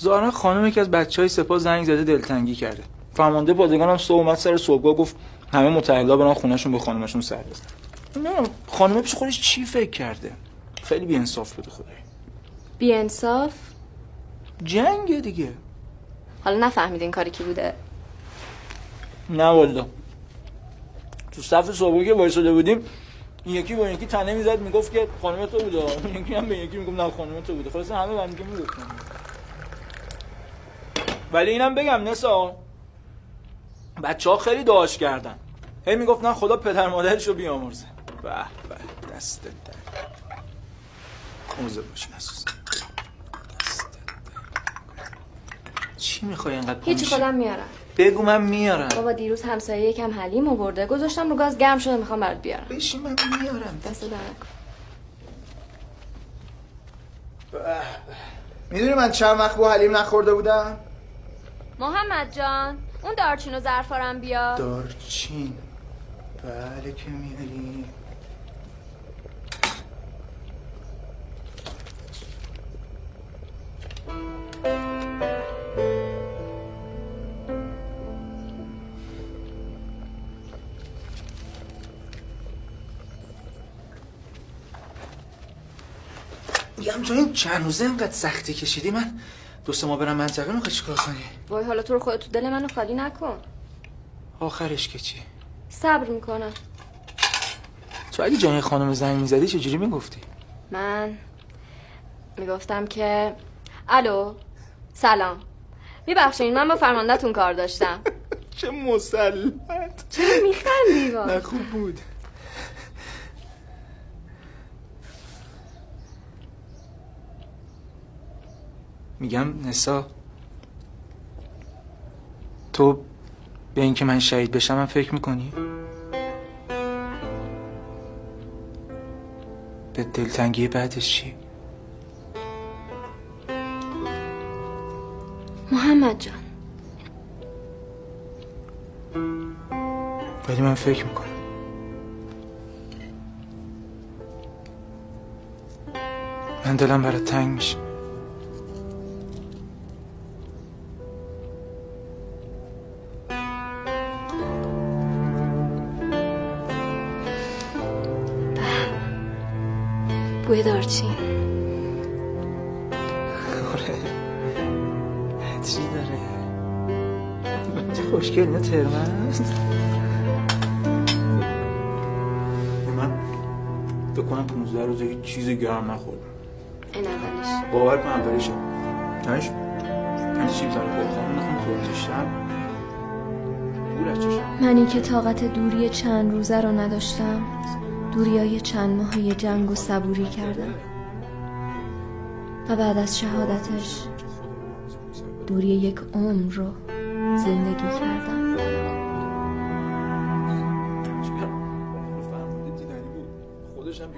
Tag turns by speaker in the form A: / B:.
A: ظاهرا خانم یکی از بچهای سپاه زنگ زده دلتنگی کرده. فرمانده پادگان هم صبح اومد سر صبحگاه گفت همه متحلا برن خونه‌شون به خانمشون سر بزنن. نه خانم پیش خودش چی فکر کرده؟ خیلی بی‌انصاف بوده خدایی.
B: بی‌انصاف؟
A: جنگ دیگه.
B: حالا نفهمیدین کاری کی بوده؟
A: نه والله. تو صف صبحگاه که وایساده بودیم این یکی با یکی تنه میزد میگفت که خانم تو بوده، اون یکی هم به یکی میگفت نه خانم تو بوده. خلاص همه با هم دیگه میگفتن. ولی اینم بگم نسا بچه‌ها خیلی دعاش کردن. هی میگفتن خدا پدر مادرشو بیامرزه. به به دست در. موزه باش نسوز. چی میخوای اینقدر پا
B: هیچی خودم میارم.
A: بگو من میارم.
B: بابا دیروز همسایه یکم حلیم آورده گذاشتم رو گاز گرم شده میخوام برات بیارم.
A: بشین من میارم.
B: دست در
C: میدونی من چند وقت با حلیم نخورده بودم؟
B: محمد جان اون دارچین و ظرفارم بیار.
A: دارچین بله که میاری. میگم تو این چند روزه اینقدر سختی کشیدی من 2-3 ماه برم منطقه میخوای چیکار کنی؟
B: وای حالا تو رو خودت تو دل منو خالی نکن.
A: آخرش که چی؟
B: صبر میکنم.
A: تو اگه جای خانم زنگ میزدی چجوری میگفتی؟
B: من میگفتم که الو سلام میبخشین من با فرماندهتون کار داشتم.
A: چه مسلط.
B: چرا میخندی با؟
A: نه خوب بود. میگم نسا تو به اینکه من شهید بشم هم فکر میکنی؟ به دلتنگی بعدش چی؟
B: محمد جان
A: ولی من فکر میکنم من دلم برات تنگ میشه.
B: بوی دارچین.
A: آره عطری داره. چه خوشگل اینا ترمز. من بکنم 15 روزه هیچ چیز گرم نخوردم.
B: این اولش.
A: باور کن اولش همش من چیز دارم بخوام نخوام تو آتیشم دور از چشم.
B: منی که طاقت دوری چند روزه رو نداشتم دوریای چند ماهی جنگ و صبوری کردم و بعد از شهادتش دوری یک عمر رو زندگی کردم.
A: خودش هم